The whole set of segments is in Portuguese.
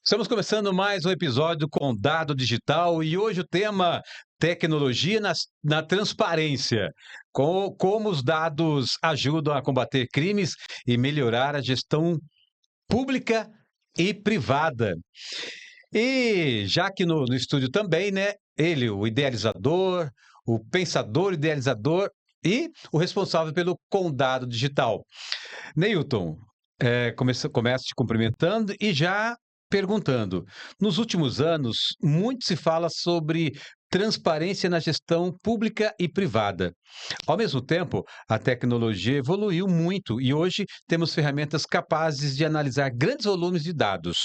Estamos começando mais um episódio com Dado Digital e hoje o tema tecnologia na transparência. Como os dados ajudam a combater crimes e melhorar a gestão pública e privada. E já que no estúdio também, né? Ele, o idealizador, o pensador idealizador e o responsável pelo Condado Digital. Neilton, começo te cumprimentando e já perguntando. Nos últimos anos, muito se fala sobre transparência na gestão pública e privada. Ao mesmo tempo, a tecnologia evoluiu muito e hoje temos ferramentas capazes de analisar grandes volumes de dados.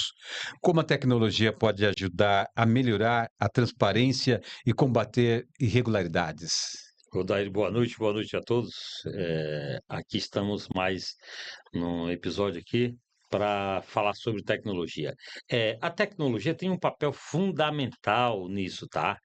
Como a tecnologia pode ajudar a melhorar a transparência e combater irregularidades? Odair, boa noite a todos. Aqui estamos mais num episódio aqui para falar sobre tecnologia. A tecnologia tem um papel fundamental nisso, tá?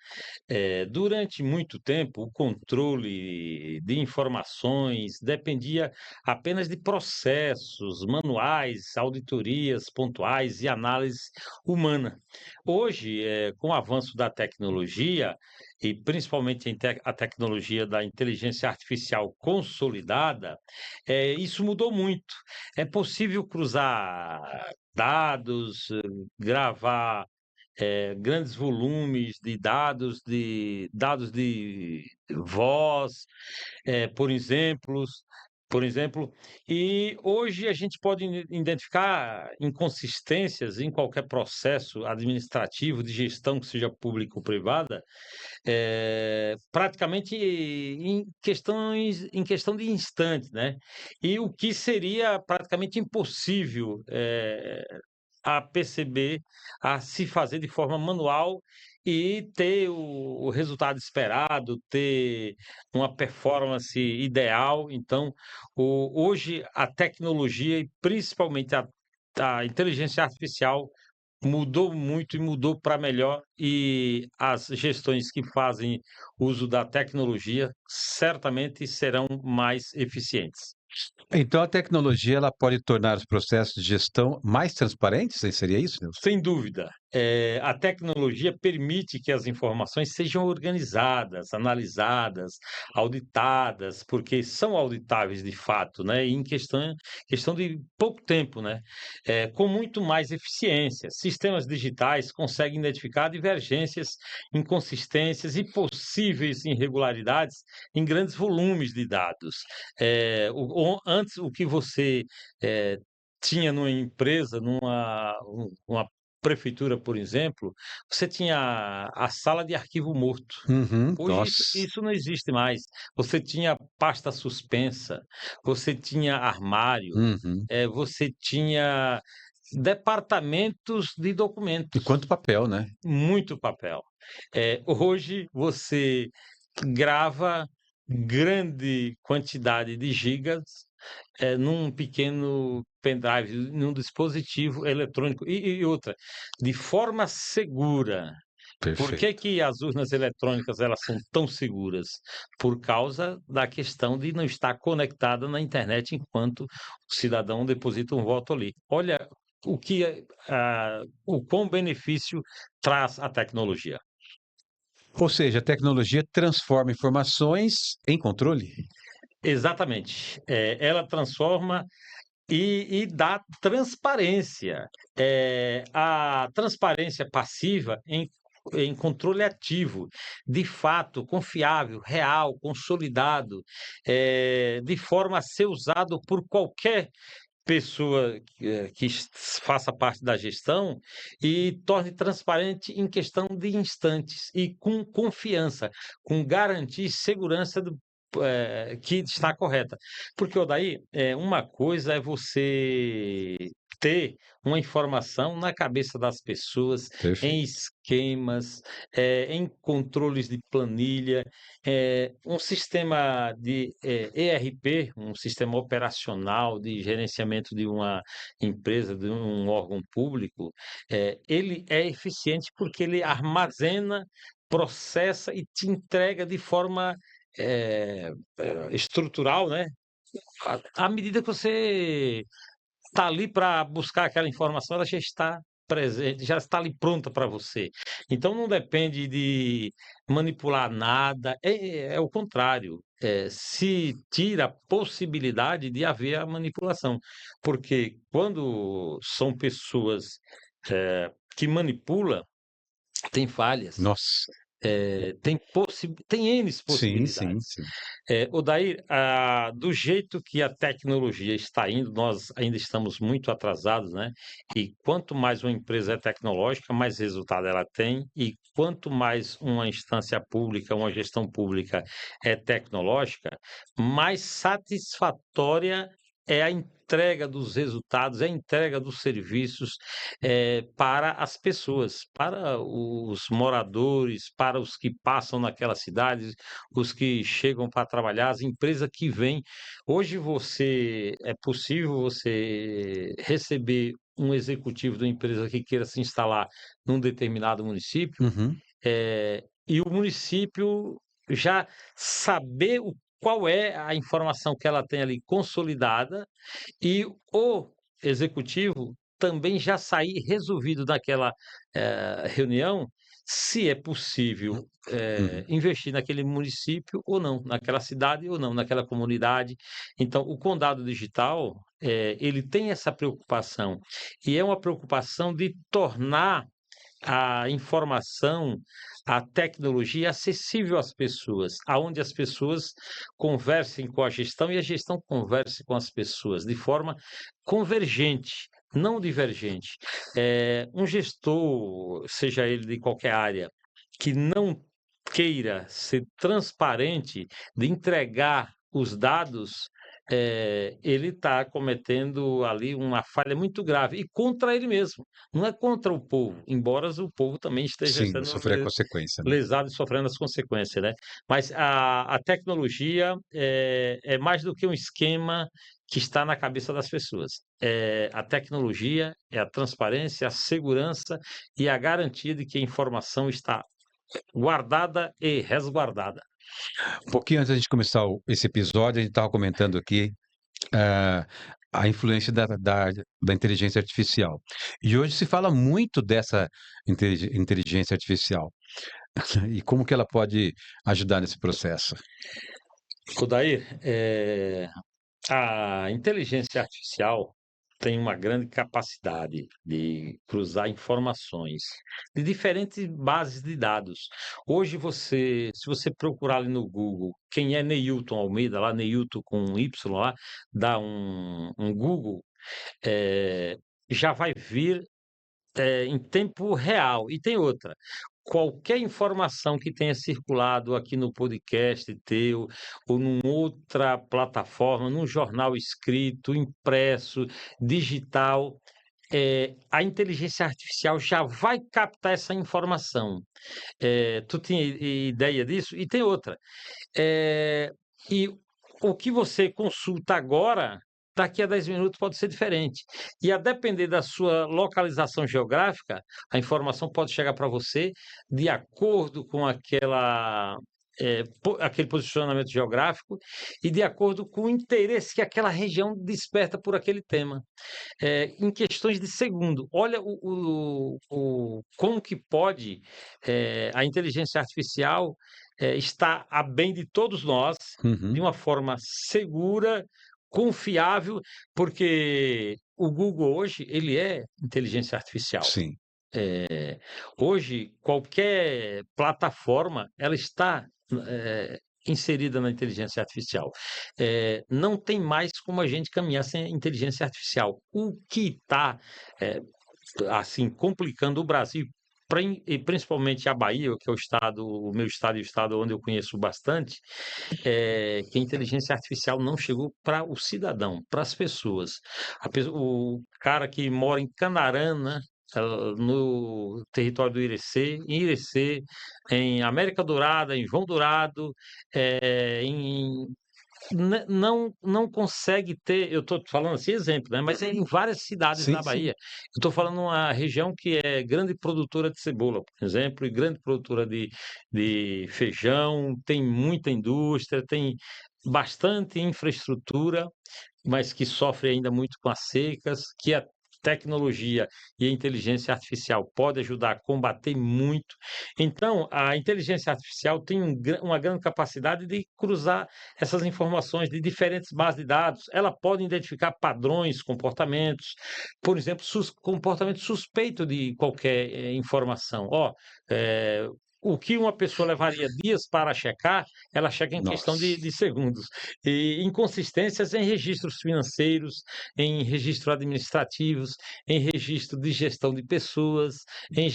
Durante muito tempo, o controle de informações dependia apenas de processos manuais, auditorias pontuais e análise humana. Hoje, com o avanço da tecnologia, e principalmente a tecnologia da inteligência artificial consolidada, isso mudou muito. É possível cruzar dados, gravar grandes volumes de dados de voz, por exemplo, e hoje a gente pode identificar inconsistências em qualquer processo administrativo de gestão, que seja pública ou privada, praticamente em questão de instantes, né? E o que seria praticamente impossível a perceber, a se fazer de forma manual e ter o resultado esperado, ter uma performance ideal. Então, hoje a tecnologia e principalmente a inteligência artificial mudou muito e mudou para melhor, e as gestões que fazem uso da tecnologia certamente serão mais eficientes. Então a tecnologia ela pode tornar os processos de gestão mais transparentes? Seria isso, Nilson? Sem dúvida. A tecnologia permite que as informações sejam organizadas, analisadas, auditadas, porque são auditáveis de fato, né, e em questão de pouco tempo, né, com muito mais eficiência. Sistemas digitais conseguem identificar divergências, inconsistências e possíveis irregularidades em grandes volumes de dados. Antes, o que você eh, tinha numa empresa, uma prefeitura, por exemplo, você tinha a sala de arquivo morto. Uhum, Hoje isso nossa. isso não existe mais. Você tinha pasta suspensa, você tinha armário, Uhum. você tinha departamentos de E documentos, quanto papel, né? muito papel. Hoje você grava grande quantidade de gigas, num pequeno pendrive, num dispositivo eletrônico. E outra, de forma segura. Por que Perfeito. que as urnas eletrônicas elas são tão seguras? Por causa da questão de não estar conectada na internet enquanto o cidadão deposita um voto ali. Olha o quão benefício traz a tecnologia. Ou seja, a tecnologia transforma informações em controle? Exatamente. Ela transforma e dá transparência. A transparência passiva em controle ativo, de fato, confiável, real, consolidado, de forma a ser usado por qualquer pessoa faça parte da gestão, e torne transparente em questão de instantes e com confiança, com garantia e segurança que está correta. Porque, Odaí, uma coisa é você ter uma informação na cabeça das pessoas, em Perfeito. esquemas, em controles de planilha, um sistema de ERP, um sistema operacional de gerenciamento de uma empresa, de um órgão público, ele é eficiente porque ele armazena, processa e te entrega de forma estrutural, né? À medida que você está ali para buscar aquela informação, ela já está presente, já está ali pronta para você. Então não depende de manipular nada, é o contrário, se tira a possibilidade de haver a manipulação, porque quando são pessoas, que manipula, tem falhas, Nossa. tem N Sim, sim, possibilidades. sim. Odair, do jeito que a tecnologia está indo, nós ainda estamos muito atrasados, né? E quanto mais uma empresa é tecnológica, mais resultado ela tem, e quanto mais uma instância pública, uma gestão pública é tecnológica, mais satisfatória é a entrega dos resultados, é a entrega dos serviços, para as pessoas, para os moradores, para os que passam naquelas cidades, os que chegam para trabalhar, as empresas que vêm. Hoje é possível você receber um executivo de uma empresa que queira se instalar num determinado município, Uhum, e o município já saber qual é a informação que ela tem ali consolidada, e o executivo também já sair resolvido daquela, reunião, se é possível, uhum. investir naquele município ou não, naquela cidade ou não, naquela comunidade. Então, o Condado Digital, ele tem essa preocupação, e é uma preocupação de tornar a informação, a tecnologia acessível às pessoas, aonde as pessoas conversem com a gestão e a gestão converse com as pessoas de forma convergente, não divergente. Um gestor, seja ele de qualquer área, que não queira ser transparente, de entregar os dados, ele está cometendo ali uma falha muito grave e contra ele mesmo. Não é contra o povo, embora o povo também esteja Sim, sendo sofrer a consequência, né? lesado e sofrendo as consequências, né. Mas a tecnologia é mais do que um esquema que está na cabeça das pessoas. A tecnologia é a transparência, a segurança e a garantia de que a informação está guardada e resguardada. Um pouquinho antes da gente começar esse episódio, a gente estava comentando aqui, ah, a influência da inteligência artificial. E hoje se fala muito dessa inteligência artificial e como que ela pode ajudar nesse processo. Odair, a inteligência artificial tem uma grande capacidade de cruzar informações de diferentes bases de dados. Hoje se você procurar ali no Google quem é Neilton Almeida, lá Neilton com um Y lá, dá um Google, eh, já vai vir, em tempo real. E tem outra, qualquer informação que tenha circulado aqui no podcast teu, ou numa outra plataforma, num jornal escrito, impresso, digital, a inteligência artificial já vai captar essa informação. Tu tinha ideia disso? E tem outra, eh, e o que você consulta agora, daqui a 10 minutos pode ser diferente. E a depender da sua localização geográfica, a informação pode chegar para você de acordo com aquele posicionamento geográfico e de acordo com o interesse que aquela região desperta por aquele tema, em questões de segundo. Olha como que pode, a inteligência artificial, estar a bem de todos nós, de Uhum, uma forma segura, confiável, porque o Google hoje, ele é inteligência artificial. sim. Hoje, qualquer plataforma, ela está, inserida na inteligência artificial. Não tem mais como a gente caminhar sem a inteligência artificial. O que está, assim, complicando o Brasil, e principalmente a Bahia, que é o meu estado e o estado onde eu conheço bastante, é que a inteligência artificial não chegou para o cidadão, para as pessoas. O cara que mora em Canarana, no território do Irecê, em Irecê, em América Dourada, em João Dourado, em não consegue ter, eu estou falando assim exemplo, né, mas é em várias cidades Sim, na sim. Bahia. Eu estou falando uma região que é grande produtora de cebola, por exemplo, e grande produtora de feijão, tem muita indústria, tem bastante infraestrutura, mas que sofre ainda muito com as secas, que tecnologia e a inteligência artificial pode ajudar a combater muito. Então, a inteligência artificial tem uma grande capacidade de cruzar essas informações de diferentes bases de dados. Ela pode identificar padrões, comportamentos, por exemplo, comportamento suspeito de qualquer informação. O que uma pessoa levaria dias para checar, ela checa em questão Nossa. de segundos. E inconsistências em registros financeiros, em registros administrativos, em registro de gestão de pessoas, em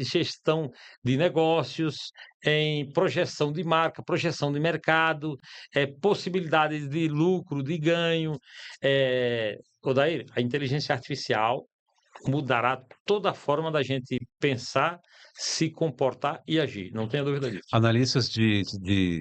gestão de negócios, em projeção de marca, projeção de mercado, possibilidades de lucro, de ganho. Odair, a inteligência artificial mudará toda a forma da gente pensar, se comportar e agir, não tenha dúvida disso. Analistas de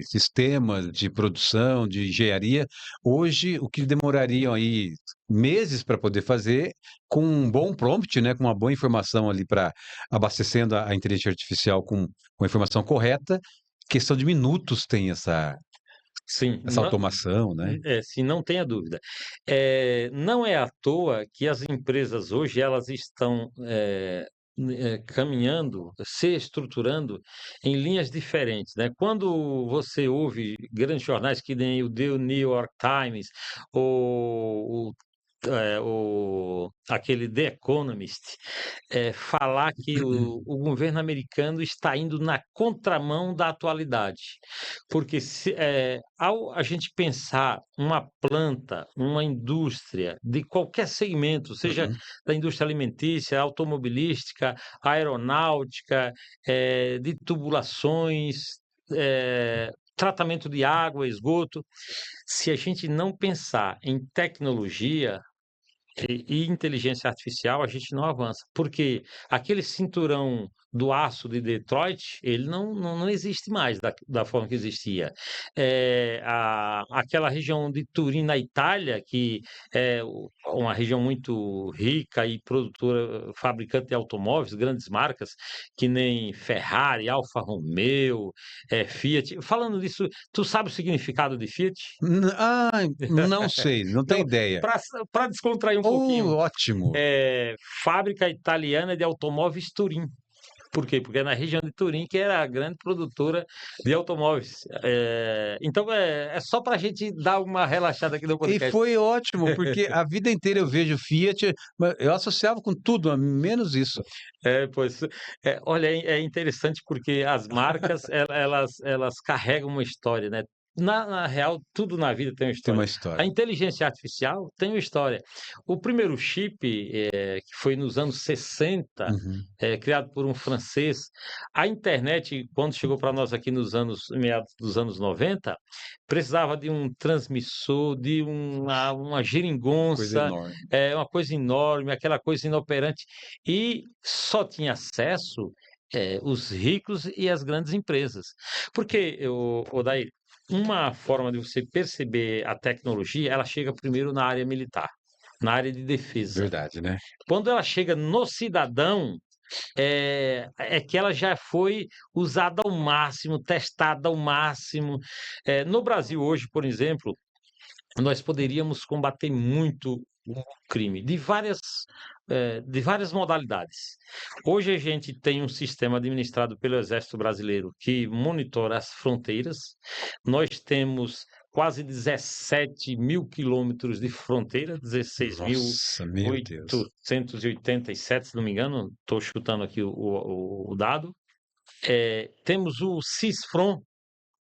sistemas, de produção, de engenharia, hoje o que demorariam aí meses para poder fazer, com um bom prompt, né, com uma boa informação ali para abastecendo a inteligência artificial com a informação correta, questão de minutos tem Sim, essa automação, né? sim, não tenha dúvida. Não é à toa que as empresas hoje elas estão caminhando, se estruturando em linhas diferentes, né? Quando você ouve grandes jornais que nem o The New York Times ou aquele The Economist, falar que o governo americano está indo na contramão da atualidade. Porque ao a gente pensar uma planta, uma indústria de qualquer segmento, seja Uhum. da indústria alimentícia, automobilística, aeronáutica, de tubulações, tratamento de água, esgoto, se a gente não pensar em tecnologia e inteligência artificial, a gente não avança. Porque aquele cinturão do aço de Detroit, ele não existe mais da forma que existia. Aquela região de Turim, na Itália, que é uma região muito rica e produtora, fabricante de automóveis, grandes marcas, que nem Ferrari, Alfa Romeo, Fiat. Falando disso, tu sabe o significado de Fiat? Não sei, não tenho Então, ideia. para descontrair um Oh, pouquinho, ótimo. fábrica italiana de automóveis Turim. Por quê? Porque é na região de Turim que era a grande produtora de automóveis. Então, é só para a gente dar uma relaxada aqui no E podcast. foi ótimo, porque a vida inteira eu vejo Fiat, mas eu associava com tudo, menos isso. Pois, olha, é interessante porque as marcas, elas carregam uma história, né? Na real, tudo na vida tem uma Tem uma história. A história. inteligência artificial tem uma história. O primeiro chip, que foi nos anos 60, Uhum. criado por um francês, a internet, quando chegou para nós aqui nos meados dos anos 90, precisava de um transmissor, de uma Coisa geringonça, enorme. uma coisa enorme, aquela coisa inoperante, e só tinha acesso os ricos e as grandes empresas. Porque, Odair, uma forma de você perceber a tecnologia, ela chega primeiro na área militar, na área de defesa. Verdade, né? Quando ela chega no cidadão, que ela já foi usada ao máximo, testada ao máximo. No Brasil hoje, por exemplo, nós poderíamos combater muito o crime de várias modalidades. Hoje a gente tem um sistema administrado pelo Exército Brasileiro que monitora as fronteiras. Nós temos quase 17 mil quilômetros de fronteira, Nossa, meu Deus. 16.887, se não me engano, estou chutando aqui o dado. Temos o CISFRON,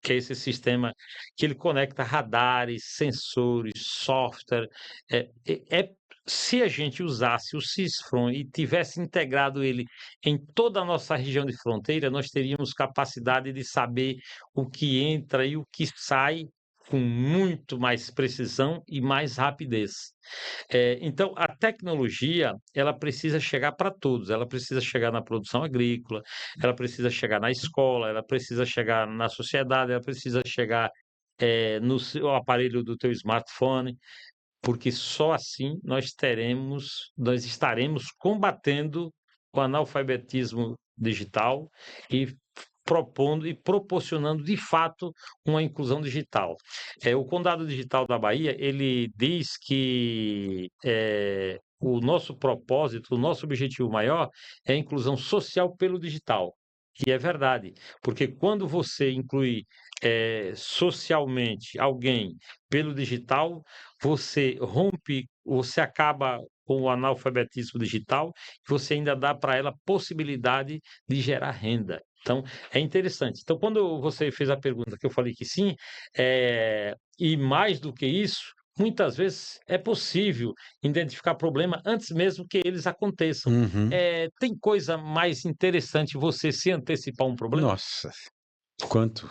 que é esse sistema que ele conecta radares, sensores, software. É, é, é- Se a gente usasse o CISFRON e tivesse integrado ele em toda a nossa região de fronteira, nós teríamos capacidade de saber o que entra e o que sai com muito mais precisão e mais rapidez. Então, a tecnologia, ela precisa chegar para todos, ela precisa chegar na produção agrícola, ela precisa chegar na escola, ela precisa chegar na sociedade, ela precisa chegar no seu aparelho do teu smartphone, porque só assim nós estaremos combatendo o analfabetismo digital e propondo e proporcionando de fato uma inclusão digital. O Condado Digital da Bahia, ele diz que o nosso propósito, o nosso objetivo maior é a inclusão social pelo digital. E é verdade, porque quando você inclui socialmente alguém pelo digital, você rompe, você acaba com o analfabetismo digital, você ainda dá para ela possibilidade de gerar renda. Então, é interessante. Então, quando você fez a pergunta que eu falei que sim, e mais do que isso, muitas vezes é possível identificar problema antes mesmo que eles aconteçam. Uhum. Tem coisa mais interessante você se antecipar um problema? Nossa, quanto.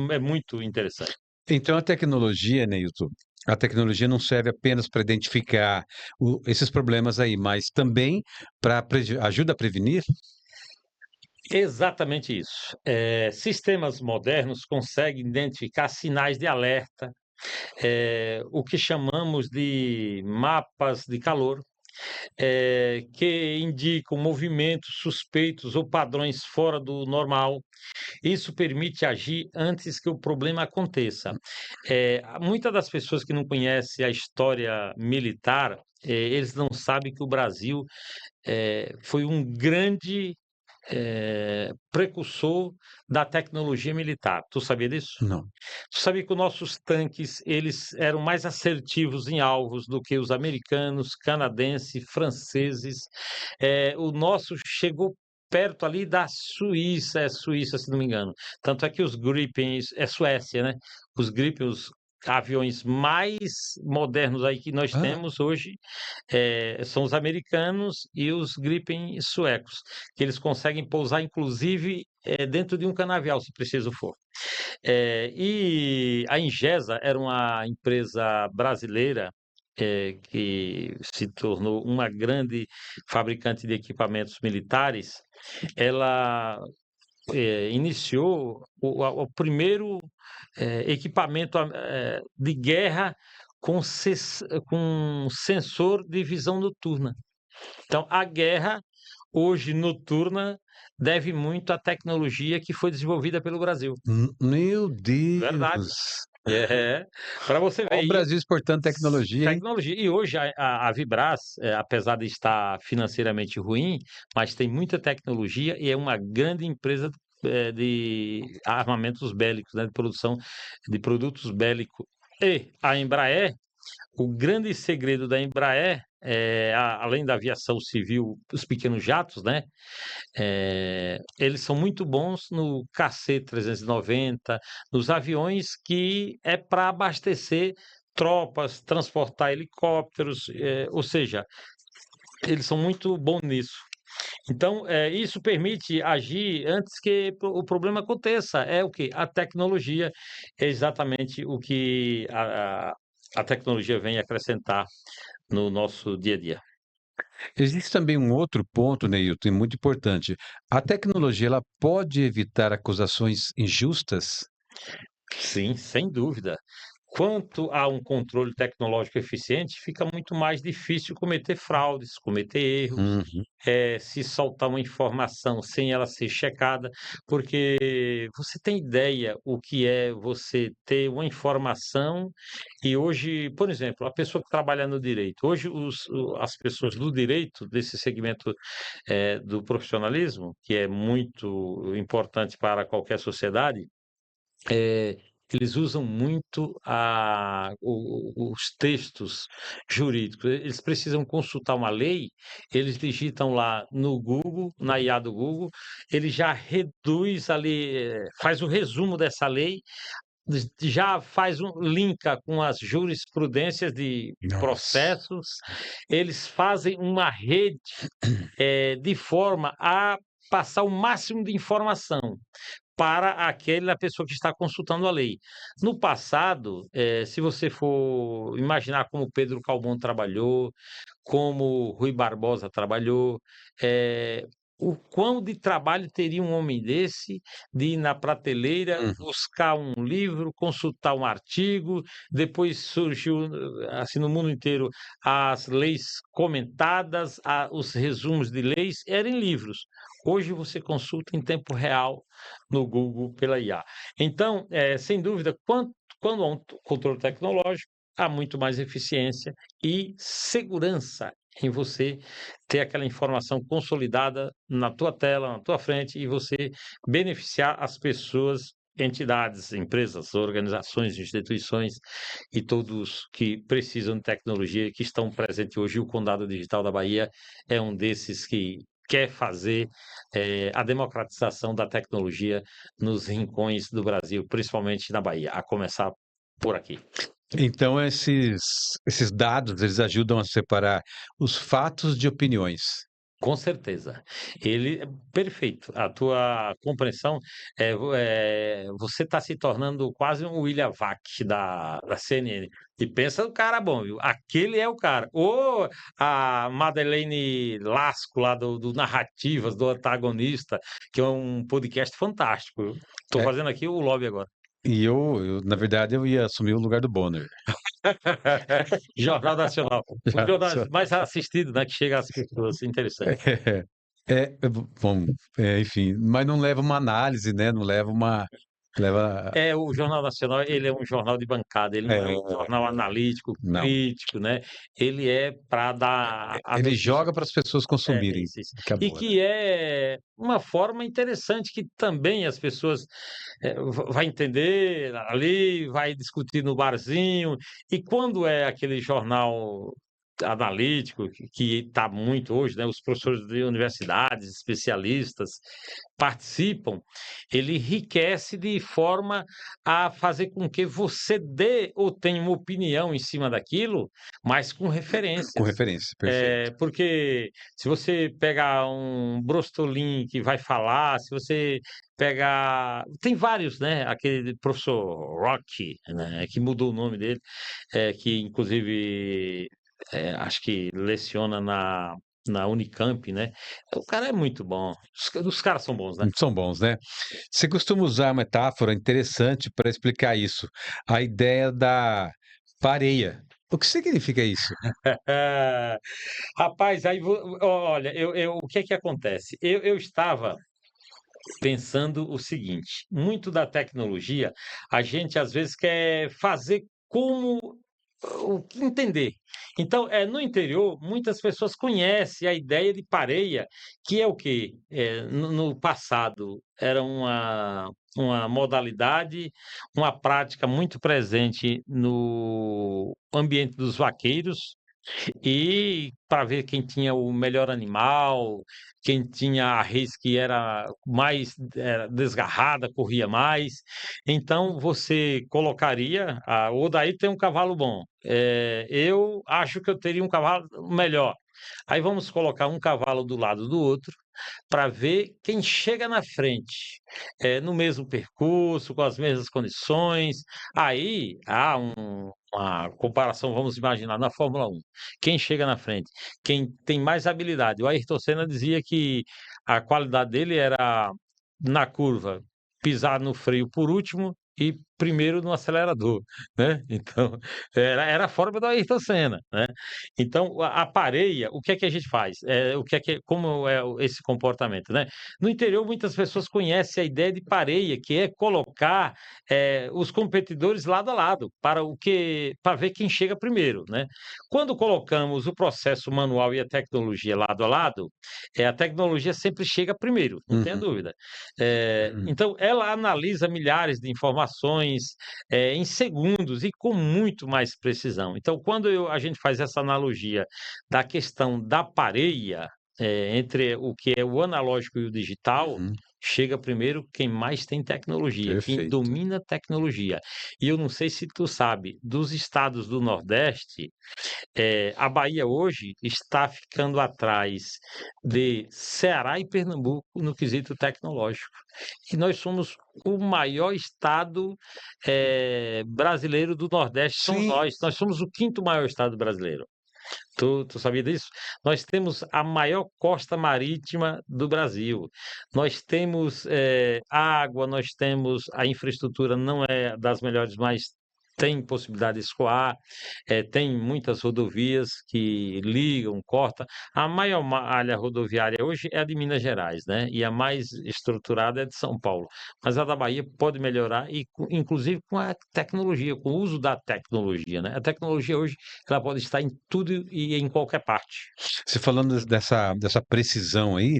É muito interessante. Então a tecnologia, Neilton, a tecnologia não serve apenas para identificar esses problemas aí, mas também para ajuda a prevenir? Exatamente isso. Sistemas modernos conseguem identificar sinais de alerta, o que chamamos de mapas de calor, que indicam movimentos suspeitos ou padrões fora do normal. Isso permite agir antes que o problema aconteça. Muitas das pessoas que não conhecem a história militar, eles não sabem que o Brasil foi um grande precursor da tecnologia militar. Tu sabia disso? Não. Tu sabia que os nossos tanques eles eram mais assertivos em alvos do que os americanos, canadenses, franceses. O nosso chegou perto ali da Suíça, é Suíça, se não me engano. Tanto é que os Gripens, é Suécia, né? Os Gripen, os aviões mais modernos aí que nós Ah, temos hoje são os americanos e os Gripen suecos, que eles conseguem pousar, inclusive, dentro de um canavial, se preciso for. E a Ingesa era uma empresa brasileira que se tornou uma grande fabricante de equipamentos militares. Ela iniciou o primeiro equipamento de guerra com sensor de visão noturna. Então, a guerra hoje noturna deve muito à tecnologia que foi desenvolvida pelo Brasil. meu Verdade. Deus! Para você Olha ver, o Brasil exportando tecnologia, hein? tecnologia. E hoje a Vibras, apesar de estar financeiramente ruim, mas tem muita tecnologia e é uma grande empresa de armamentos bélicos, né, de produção de produtos bélicos. E a Embraer, o grande segredo da Embraer, além da aviação civil, os pequenos jatos, né? Eles são muito bons no KC-390, nos aviões que é para abastecer tropas, transportar helicópteros, ou seja, eles são muito bons nisso. Então, isso permite agir antes que o problema aconteça. É o que? A tecnologia é exatamente o que a tecnologia vem acrescentar no nosso dia a dia. Existe também um outro ponto, Neilton, e muito importante. A tecnologia, ela pode evitar acusações injustas? Sim, sem dúvida. Quanto a um controle tecnológico eficiente, fica muito mais difícil cometer fraudes, cometer erros, Uhum. se soltar uma informação sem ela ser checada, porque você tem ideia o que é você ter uma informação e hoje, por exemplo, a pessoa que trabalha no direito, hoje as pessoas do direito, desse segmento do profissionalismo, que é muito importante para qualquer sociedade, eh, eles usam muito os textos jurídicos. Eles precisam consultar uma lei, eles digitam lá no Google, na IA do Google, ele já reduz ali, faz o resumo dessa lei, já faz linka com as jurisprudências de Nossa. processos, eles fazem uma rede de forma a passar o máximo de informação para aquela pessoa que está consultando a lei. No passado, se você for imaginar como Pedro Calmon trabalhou, como Rui Barbosa trabalhou, o quão de trabalho teria um homem desse de ir na prateleira, Uhum. buscar um livro, consultar um artigo, depois surgiu, assim, no mundo inteiro, as leis comentadas, os resumos de leis, eram em livros. Hoje você consulta em tempo real no Google pela IA. Então, sem dúvida, quando há um controle tecnológico, há muito mais eficiência e segurança em você ter aquela informação consolidada na tua tela, na tua frente, e você beneficiar as pessoas, entidades, empresas, organizações, instituições e todos que precisam de tecnologia e que estão presentes hoje. O Condado Digital da Bahia é um desses que quer fazer a democratização da tecnologia nos rincões do Brasil, principalmente na Bahia, a começar por aqui. Então, esses dados, eles ajudam a separar os fatos de opiniões. Com certeza. Ele perfeito. A tua compreensão você está se tornando quase um William Vac da CNN. E pensa no cara bom, viu? Aquele é o cara. Ou a Madeleine Lasco, lá do Narrativas, do Antagonista, que é um podcast fantástico. Estou É, fazendo aqui o lobby agora. e na verdade, eu ia assumir o lugar do Bonner. Jornal Nacional. O Já, jornal mais assistido, né? Que chega às pessoas. Interessante. bom, enfim, mas não leva uma análise, né? Não leva uma, leva, É, o Jornal Nacional, ele é um jornal de bancada, ele não é um é, jornal analítico, não. crítico, né? Ele é para dar a Ele notícia. joga para as pessoas É, consumirem. isso, isso. E Acabou, né? que é uma forma interessante que também as pessoas vai entender ali, vai discutir no barzinho. E quando é aquele jornal analítico que está muito hoje, né? Os professores de universidades, especialistas participam, ele enriquece de forma a fazer com que você dê ou tenha uma opinião em cima daquilo, mas com Com referências. referência, perfeito. Porque se você pegar um Brostolin que vai falar, se você pegar. Tem vários, né? Aquele professor Rock, né? Que mudou o nome dele, que inclusive acho que leciona na Unicamp, né? O cara é muito bom. Os caras são bons, né? São bons, né? Você costuma usar uma metáfora interessante para explicar isso. A ideia da pareia. O que significa isso? Rapaz, aí olha, o que é que acontece? Eu estava pensando o seguinte: muito da tecnologia, a gente às vezes quer fazer como o que entender. Então, no interior, muitas pessoas conhecem a ideia de pareia, que é o quê? No passado era uma modalidade, uma prática muito presente no ambiente dos vaqueiros, e para ver quem tinha o melhor animal, quem tinha a res que era mais desgarrada, corria mais. Então você colocaria, o Odair tem um cavalo bom. Eu acho que eu teria um cavalo melhor. Aí vamos colocar um cavalo do lado do outro para ver quem chega na frente, no mesmo percurso, com as mesmas condições. Aí há uma comparação, vamos imaginar, na Fórmula 1. Quem chega na frente, quem tem mais habilidade. O Ayrton Senna dizia que a qualidade dele era na curva, pisar no freio por último e primeiro no acelerador, né? Então, era a forma do Ayrton Senna, né? Então, a pareia, o que é que a gente faz? Como é esse comportamento, né? No interior, muitas pessoas conhecem a ideia de pareia, que é colocar os competidores lado a lado, para ver quem chega primeiro, né? Quando colocamos o processo manual e a tecnologia lado a lado, a tecnologia sempre chega primeiro, não tenha Uhum, dúvida. uhum, Então, ela analisa milhares de informações em segundos e com muito mais precisão. Então, quando a gente faz essa analogia da questão da pareia, entre o que é o analógico e o digital, uhum. chega primeiro quem mais tem tecnologia, quem Perfeito. domina tecnologia. E eu não sei se tu sabe, dos estados do Nordeste, a Bahia hoje está ficando atrás de Ceará e Pernambuco no quesito tecnológico. E nós somos o maior estado brasileiro do Nordeste, somos Sim, nós somos o quinto maior estado brasileiro. Tu sabia disso? Nós temos a maior costa marítima do Brasil. Nós temos água, nós temos a infraestrutura, não é das melhores, mas tem possibilidade de escoar, tem muitas rodovias que ligam, corta. A maior malha rodoviária hoje é a de Minas Gerais, né? E a mais estruturada é de São Paulo. Mas a da Bahia pode melhorar, e inclusive com a tecnologia, com o uso da tecnologia, né? A tecnologia hoje ela pode estar em tudo e em qualquer parte. Você falando dessa precisão aí,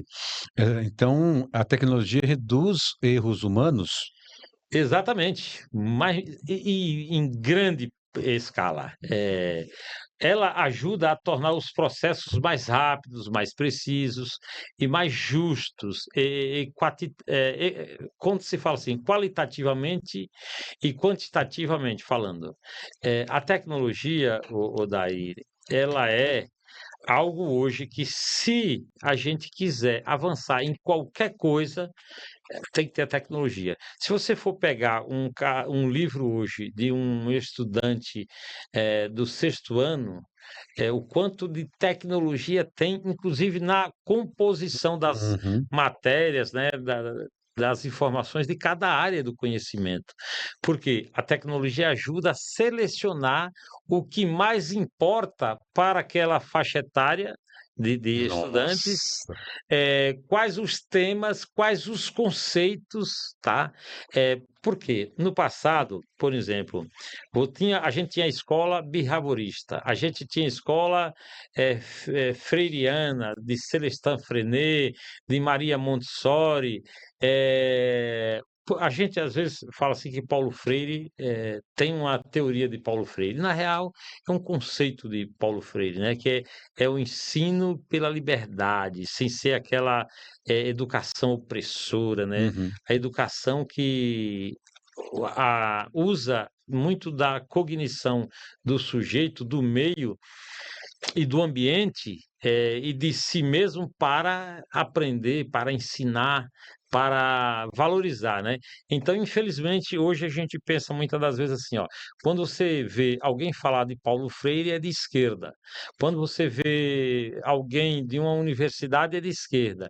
então a tecnologia reduz erros humanos? Exatamente, mas em grande escala. Ela ajuda a tornar os processos mais rápidos, mais precisos e mais justos. Quando se fala assim, qualitativamente e quantitativamente falando, a tecnologia, Odair, ela é algo hoje que, se a gente quiser avançar em qualquer coisa, tem que ter a tecnologia. Se você for pegar um livro hoje de um estudante do sexto ano, o quanto de tecnologia tem, inclusive na composição das Uhum. matérias, né, das informações de cada área do conhecimento. Porque a tecnologia ajuda a selecionar o que mais importa para aquela faixa etária de estudantes, Nossa. quais os temas, quais os conceitos, tá? Por quê? No passado, por exemplo, a gente tinha a escola birraborista, a gente tinha a escola freiriana, de Celestin Freinet, de Maria Montessori. A gente às vezes fala assim que Paulo Freire tem uma teoria de Paulo Freire. Na real, é um conceito de Paulo Freire, né? Que é o ensino pela liberdade, sem ser aquela educação opressora, né? Uhum. A educação que usa muito da cognição do sujeito, do meio e do ambiente, e de si mesmo, para aprender, para ensinar, para valorizar, né? Então, infelizmente, hoje a gente pensa muitas das vezes assim, ó, quando você vê alguém falar de Paulo Freire, é de esquerda. Quando você vê alguém de uma universidade, é de esquerda.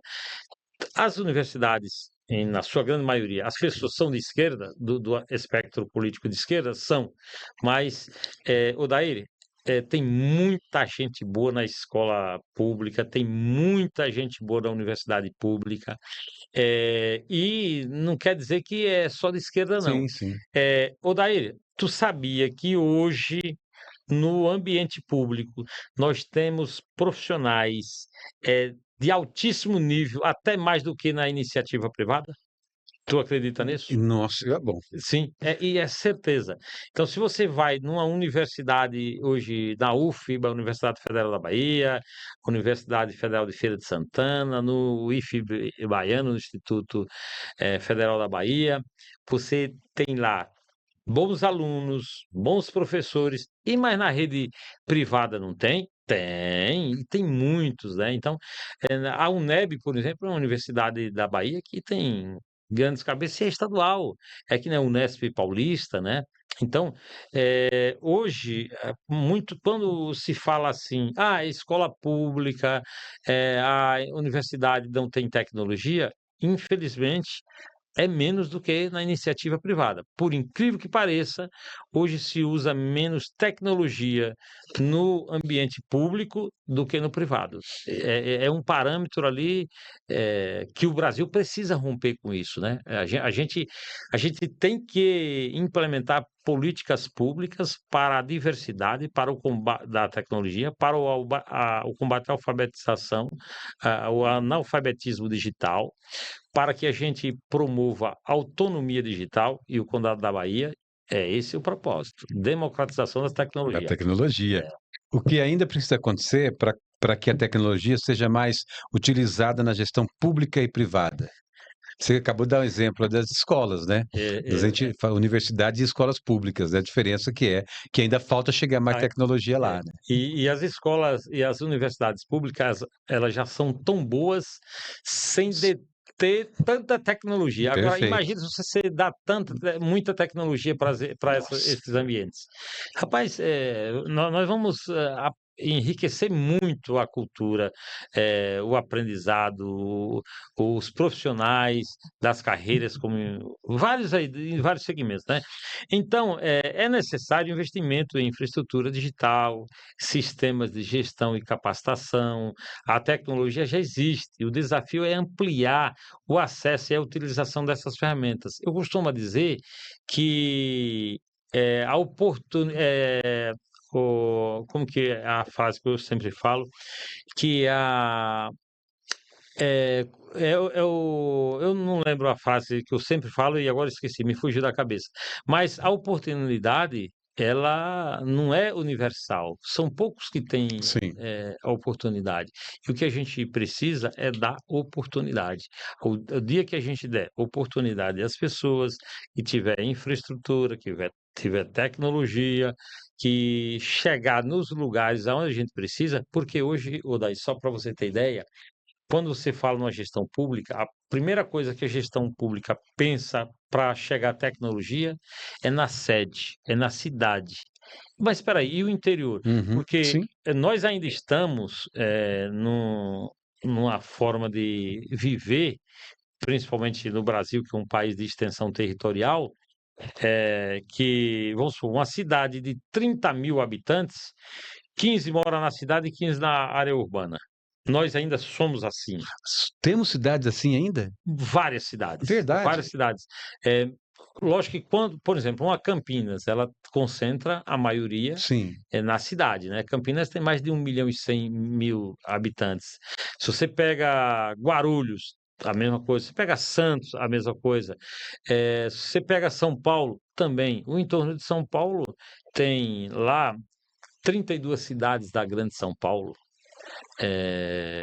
As universidades, na sua grande maioria, as pessoas são de esquerda, do espectro político de esquerda, são, mas, Odair, tem muita gente boa na escola pública, tem muita gente boa na universidade pública, e não quer dizer que é só de esquerda, não. Sim, sim. Odair, tu sabia que hoje, no ambiente público, nós temos profissionais de altíssimo nível, até mais do que na iniciativa privada? Tu acredita nisso? Nossa, é bom. Sim, e é certeza. Então, se você vai numa universidade hoje, na UFBA, Universidade Federal da Bahia, Universidade Federal de Feira de Santana, no IFB Baiano, no Instituto Federal da Bahia, você tem lá bons alunos, bons professores, e mais na rede privada não tem? Tem, e tem muitos, né? Então, a UNEB, por exemplo, é uma universidade da Bahia que tem grandes cabeças, e é estadual, é que nem a Unesp Paulista, né? Então, hoje, muito quando se fala assim, escola pública, a universidade não tem tecnologia, infelizmente, é menos do que na iniciativa privada. Por incrível que pareça, hoje se usa menos tecnologia no ambiente público do que no privado. É um parâmetro ali, que o Brasil precisa romper com isso, né? A gente tem que implementar políticas públicas para a diversidade, para o combate da tecnologia, para o combate à alfabetização, o analfabetismo digital, para que a gente promova autonomia digital, e o Condado da Bahia é esse o propósito, democratização das Da tecnologias. tecnologia. É, O que ainda precisa acontecer para que a tecnologia seja mais utilizada na gestão pública e privada? Você acabou de dar um exemplo das escolas, né? Das é, é, universidades e escolas públicas, né? A diferença que ainda falta chegar mais a- tecnologia lá, é. né? E as escolas e as universidades públicas, elas já são tão boas sem ter tanta tecnologia. Agora, Perfeito. imagine se você dá muita tecnologia para Nossa. esses ambientes. Rapaz, nós vamos enriquecer muito a cultura, o aprendizado, os profissionais das carreiras, como em vários segmentos, né? Então, é necessário investimento em infraestrutura digital, sistemas de gestão e capacitação. A tecnologia já existe, o desafio é ampliar o acesso e a utilização dessas ferramentas. Eu costumo dizer que a oportunidade, como que é a frase que eu sempre falo, que é, eu não lembro a frase que eu sempre falo e agora esqueci, me fugiu da cabeça. Mas a oportunidade, ela não é universal. São poucos que têm Sim. a oportunidade. E o que a gente precisa é dar oportunidade. O dia que a gente der oportunidade às pessoas, que tiver infraestrutura, que tiver tecnologia, que chegar nos lugares aonde a gente precisa, porque hoje, Odaí, só para você ter ideia, quando você fala numa gestão pública, a primeira coisa que a gestão pública pensa para chegar à tecnologia é na sede, é na cidade. Mas espera aí, e o interior? Uhum. Porque Sim. nós ainda estamos numa forma de viver, principalmente no Brasil, que é um país de extensão territorial, que, vamos supor, uma cidade de 30 mil habitantes, 15 moram na cidade e 15 na área urbana. Nós ainda somos assim. Temos cidades assim ainda? Várias cidades, várias Verdade. cidades. Eh, Lógico que quando, por exemplo, uma Campinas, ela concentra a maioria, Sim. na cidade, né. Campinas tem mais de 1.100.000 habitantes. Se você pega Guarulhos, a mesma coisa. Se pega Santos, a mesma coisa. Se você pega São Paulo, também. O entorno de São Paulo tem lá 32 cidades da grande São Paulo.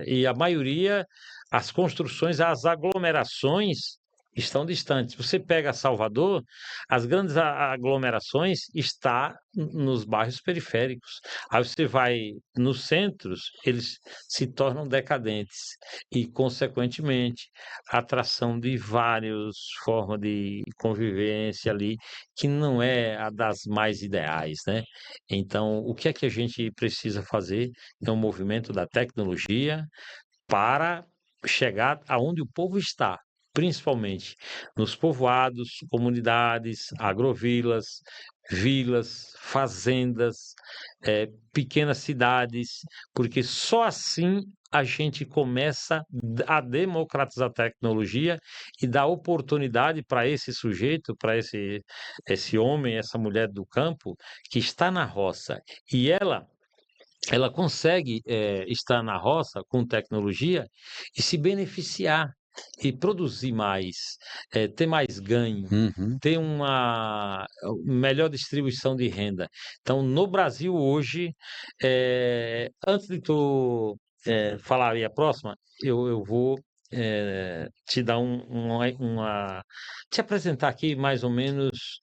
E a maioria, as construções, as aglomerações estão distantes. Você pega Salvador, as grandes aglomerações está nos bairros periféricos. Aí você vai nos centros, eles se tornam decadentes e, consequentemente, a atração de várias formas de convivência ali que não é a das mais ideais, né? Então, o que é que a gente precisa fazer? É um movimento da tecnologia para chegar aonde o povo está, principalmente nos povoados, comunidades, agrovilas, vilas, fazendas, pequenas cidades, porque só assim a gente começa a democratizar a tecnologia e dar oportunidade para esse sujeito, para esse homem, essa mulher do campo que está na roça e ela consegue, estar na roça com tecnologia e se beneficiar e produzir mais, ter mais ganho, Uhum. ter uma melhor distribuição de renda. Então, no Brasil hoje, antes de tu, falar aí a próxima, eu vou, te dar te apresentar aqui mais ou menos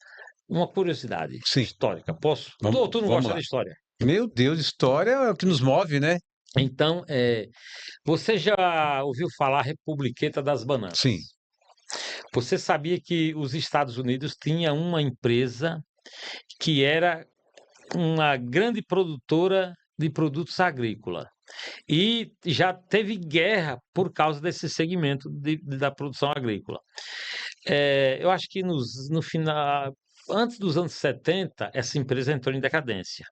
uma curiosidade Sim. histórica. Posso? Vamos, Tu não vamos gosta lá. de história? Meu Deus, história é o que nos move, né? Então, você já ouviu falar Republiqueta das Sim. Bananas? Você sabia que os Estados Unidos tinha uma empresa que era uma grande produtora de produtos agrícolas e já teve guerra por causa desse segmento da produção agrícola. Eu acho que no final, antes dos anos 70, essa empresa entrou em decadência.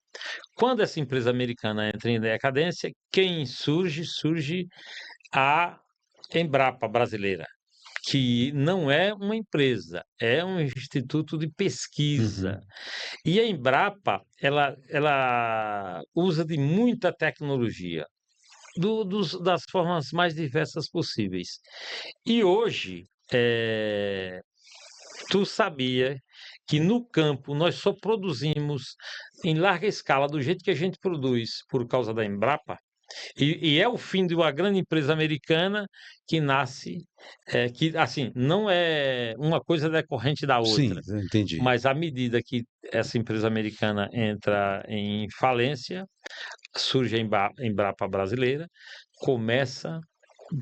Quando essa empresa americana entra em decadência, quem surge? Surge a Embrapa brasileira, que não é uma empresa, é um instituto de pesquisa. Uhum. E a Embrapa, ela usa de muita tecnologia, das formas mais diversas possíveis. E hoje, tu sabia que no campo nós só produzimos em larga escala, do jeito que a gente produz, por causa da Embrapa? E é o fim de uma grande empresa americana que nasce, que assim, não é uma coisa decorrente da Sim, outra, eu entendi. mas à medida que essa empresa americana entra em falência, surge a Embrapa brasileira, começa a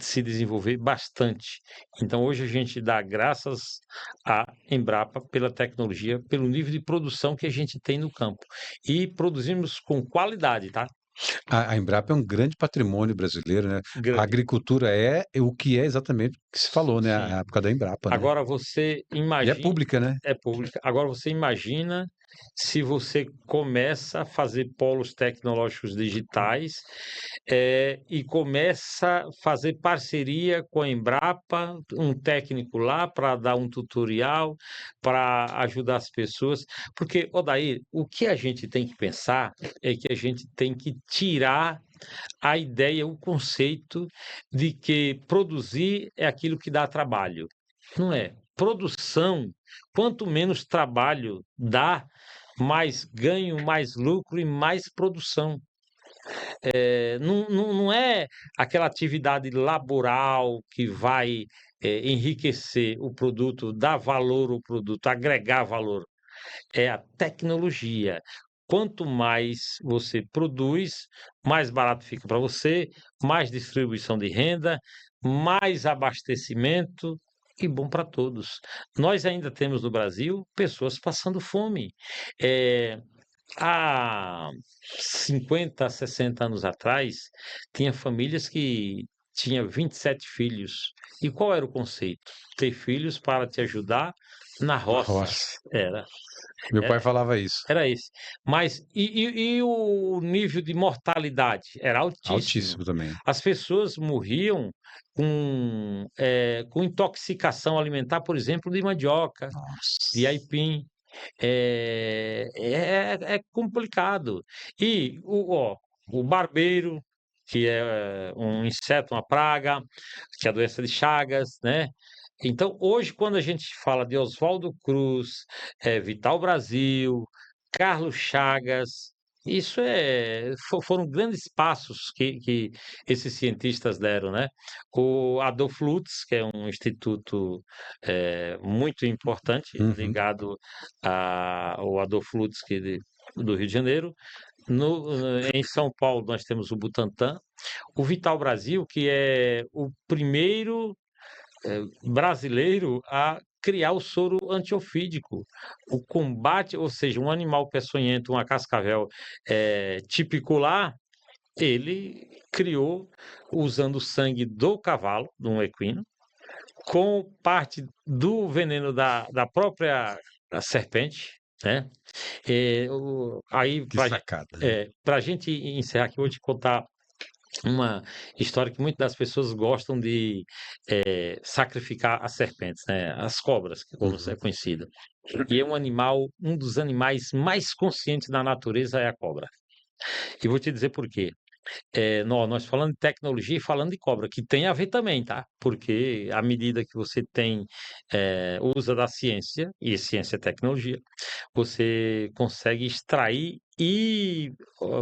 se desenvolver bastante. Então hoje a gente dá graças à Embrapa pela tecnologia, pelo nível de produção que a gente tem no campo. E produzimos com qualidade, tá? A Embrapa é um grande patrimônio brasileiro, né? A Grande. agricultura é o que é exatamente o que se falou, né? Sim. A época da Embrapa, né? Agora você E é imagina, pública, né? é pública. Agora você imagina se você começa a fazer polos tecnológicos digitais, e começa a fazer parceria com a Embrapa, um técnico lá para dar um tutorial, para ajudar as pessoas. Porque, Odair, o que a gente tem que pensar é que a gente tem que tirar a ideia, o conceito de que produzir é aquilo que dá trabalho. Não é. Produção, quanto menos trabalho dá, mais ganho, mais lucro e mais produção. Não é aquela atividade laboral que vai enriquecer o produto, dar valor ao produto, agregar valor. É a tecnologia. Quanto mais você produz, mais barato fica para você, mais distribuição de renda, mais abastecimento e bom para todos. Nós ainda temos no Brasil pessoas passando fome. Eh, Há 50, 60 anos atrás, tinha famílias que tinham 27 filhos. E qual era o conceito? Ter filhos para te ajudar na roça. Nossa, Era. meu pai É, falava isso. era esse. Mas e o nível de mortalidade? Era altíssimo. Altíssimo também. As pessoas morriam com intoxicação alimentar, por exemplo, de mandioca, de Nossa. aipim. É complicado. E o barbeiro, que é um inseto, uma praga, que é a doença de Chagas, né? Então, hoje, quando a gente fala de Oswaldo Cruz, Vital Brasil, Carlos Chagas, isso foram grandes passos que esses cientistas deram, né? O Adolf Lutz, que é um instituto muito importante, Uhum. ligado ao Adolf Lutz, do Rio de Janeiro. Em São Paulo, nós temos o Butantan. O Vital Brasil, que é o primeiro brasileiro a criar o soro antiofídico. O combate, ou seja, um animal peçonhento, uma cascavel típico lá, ele criou usando o sangue do cavalo, de um equino, com parte do veneno da própria serpente, né? Aí, Que sacada, né? para a gente encerrar aqui, eu vou te contar uma história que muitas das pessoas gostam de sacrificar as serpentes, né? As cobras, como é Uhum. conhecida. E é um dos animais mais conscientes da natureza é a cobra. E vou te dizer por quê. Nós falando de tecnologia e falando de cobra, que tem a ver também, tá? Porque à medida que você usa da ciência, e ciência é tecnologia, você consegue extrair e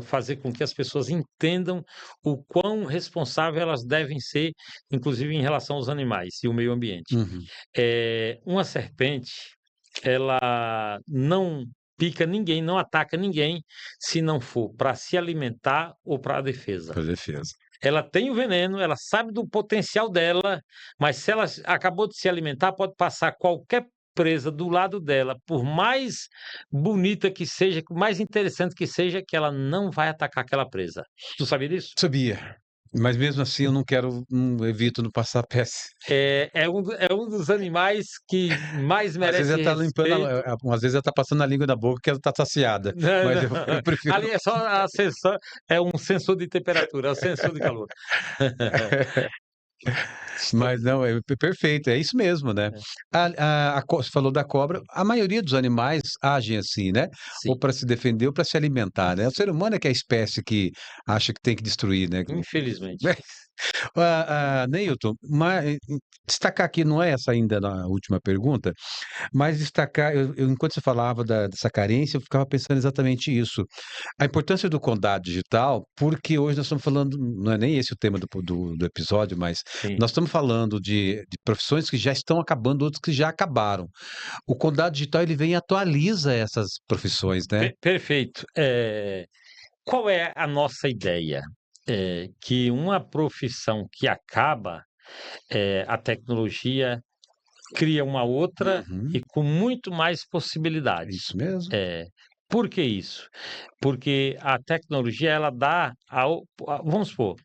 fazer com que as pessoas entendam o quão responsável elas devem ser, inclusive em relação aos animais e o meio ambiente. Uhum. Uma serpente, ela não pica ninguém, não ataca ninguém, se não for para se alimentar ou para a defesa. Pra defesa. Ela tem o veneno, ela sabe do potencial dela, mas se ela acabou de se alimentar, pode passar qualquer presa do lado dela, por mais bonita que seja, mais interessante que seja, que ela não vai atacar aquela presa. Tu sabia disso? Sabia. Mas mesmo assim eu não quero, não evito não passar peça. É um dos animais que mais Às vezes ela merece tá limpando, respeito. às vezes ela tá passando a língua na boca que ela tá saciada. Não, Mas não. eu prefiro Ali não é só a sensor, é um sensor de temperatura, é o sensor de calor. Mas não, é perfeito, é isso mesmo, né? Você falou da cobra, a maioria dos animais agem assim, né? Ou Sim, para se defender ou para se alimentar, né? O ser humano é que é a espécie que acha que tem que destruir, né? infelizmente. Neilton, destacar aqui, não é essa ainda a última pergunta, mas destacar, enquanto você falava dessa carência, eu ficava pensando exatamente isso. A importância do condado digital, porque hoje nós estamos falando, não é nem esse o tema do episódio, mas Sim. nós estamos falando de profissões que já estão acabando, outras que já acabaram. O condado digital ele vem e atualiza essas profissões, né? Perfeito. Qual é a nossa ideia? Que uma profissão que acaba, a tecnologia cria uma outra Uhum, e com muito mais é possibilidade. isso mesmo. É, Por que isso? Porque a tecnologia ela dá vamos supor,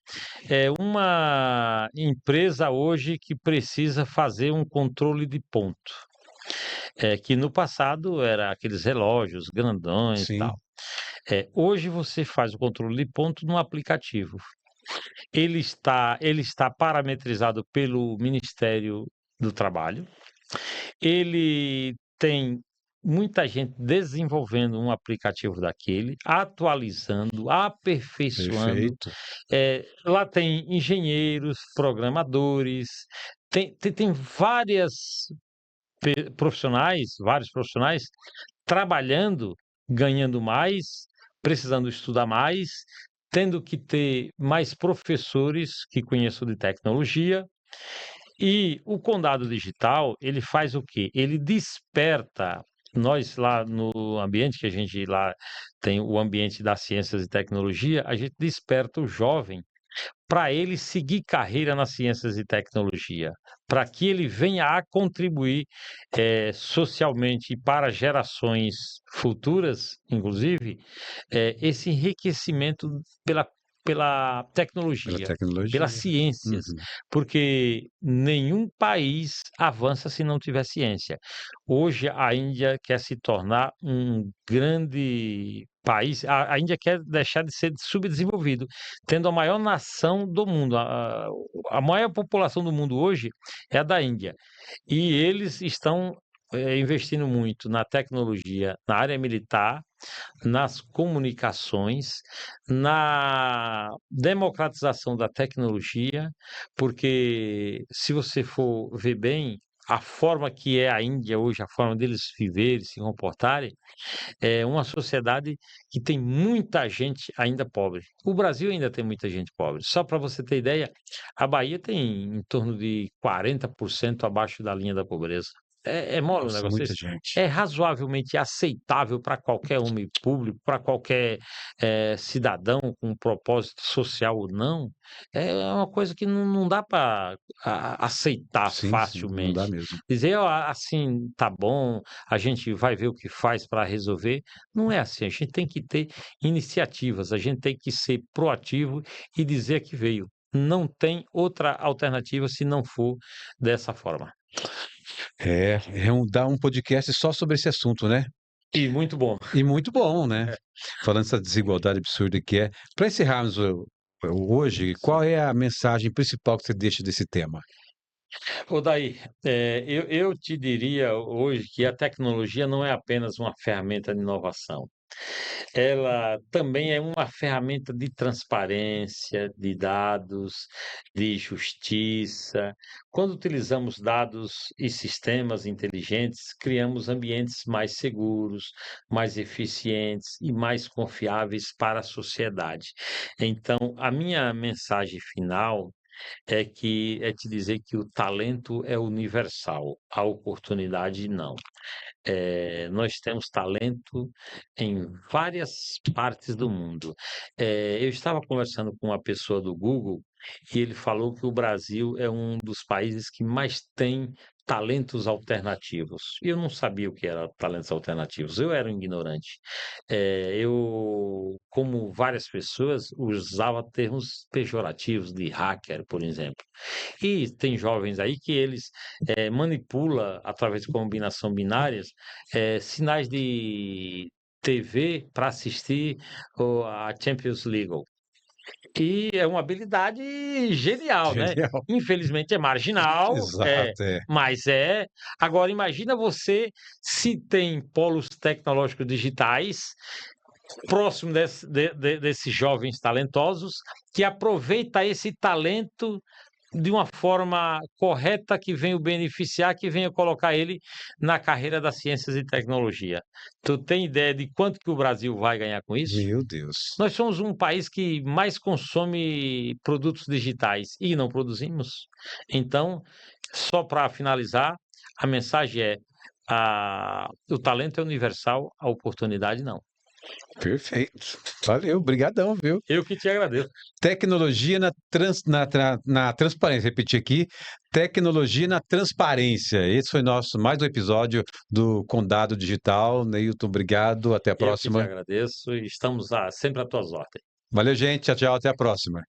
uma empresa hoje que precisa fazer um controle de ponto, que no passado era aqueles relógios grandões, e tal. Sim, Hoje você faz o controle de ponto no aplicativo. Ele está parametrizado pelo Ministério do Trabalho. Ele tem muita gente desenvolvendo um aplicativo daquele, atualizando, aperfeiçoando. perfeito. Lá tem engenheiros, programadores, tem vários profissionais trabalhando, ganhando mais, precisando estudar mais, tendo que ter mais professores que conheçam de tecnologia. E o Condado Digital, ele faz o quê? Ele desperta nós lá no ambiente que a gente lá tem o ambiente das ciências e tecnologia, a gente desperta o jovem para ele seguir carreira nas ciências e tecnologia, para que ele venha a contribuir socialmente para gerações futuras, inclusive, esse enriquecimento pela, pela Pela tecnologia, pelas tecnologia. ciências, Uhum. porque nenhum país avança se não tiver ciência. Hoje a Índia quer se tornar um grande país, a Índia quer deixar de ser subdesenvolvido, tendo a maior nação do mundo. A maior população do mundo hoje é a da Índia. E eles estão investindo muito na tecnologia, na área militar, nas comunicações, na democratização da tecnologia, porque se você for ver bem, a forma que é a Índia hoje, a forma deles viverem, se comportarem, é uma sociedade que tem muita gente ainda pobre. O Brasil ainda tem muita gente pobre. Só para você ter ideia, a Bahia tem em torno de 40% abaixo da linha da pobreza. É mole um Nossa, negócio muita desse? gente. É razoavelmente aceitável para qualquer homem público, para qualquer cidadão com um propósito social ou não. É uma coisa que não dá para aceitar Sim, sim, não dá facilmente. mesmo. Dizer, ó, assim, tá bom, a gente vai ver o que faz para resolver. Não é assim, a gente tem que ter iniciativas, a gente tem que ser proativo e dizer que veio. Não tem outra alternativa se não for dessa forma. Dá um podcast só sobre esse assunto, né? E muito bom. E muito bom, né? Falando dessa desigualdade absurda que é. Para encerrarmos hoje, qual Sim. é a mensagem principal que você deixa desse tema? Ô, daí, eu te diria hoje que a tecnologia não é apenas uma ferramenta de inovação. Ela também é uma ferramenta de transparência, de dados, de justiça. Quando utilizamos dados e sistemas inteligentes, criamos ambientes mais seguros, mais eficientes e mais confiáveis para a sociedade. Então, a minha mensagem final é te dizer que o talento é universal, a oportunidade não. Nós temos talento em várias partes do mundo. Eu estava conversando com uma pessoa do Google e ele falou que o Brasil é um dos países que mais tem talentos alternativos. E eu não sabia o que era talentos alternativos, eu era um ignorante. Eu, como várias pessoas, usava termos pejorativos de hacker, por exemplo. E tem jovens aí que eles manipula através de combinação binárias sinais de TV para assistir a Champions League. E é uma habilidade genial, né? Genial. Infelizmente é marginal, Exato, é. mas é. Agora, imagina você se tem polos tecnológicos digitais próximo desses jovens talentosos que aproveita esse talento de uma forma correta que venha o beneficiar, que venha colocar ele na carreira das ciências e tecnologia. Tu tem ideia de quanto que o Brasil vai ganhar com isso? Meu Deus. Nós somos um país que mais consome produtos digitais e não produzimos. Então, só para finalizar, a mensagem é: o talento é universal, a oportunidade não. Perfeito. Valeu, brigadão, viu? Eu que te agradeço. Tecnologia na transparência. Repetir aqui, tecnologia na transparência. Esse foi nosso mais um episódio do Condado Digital. Neilton, obrigado. Até a Eu que te próxima. agradeço e estamos sempre às tuas ordens. Valeu, gente. Tchau, tchau. Até a próxima.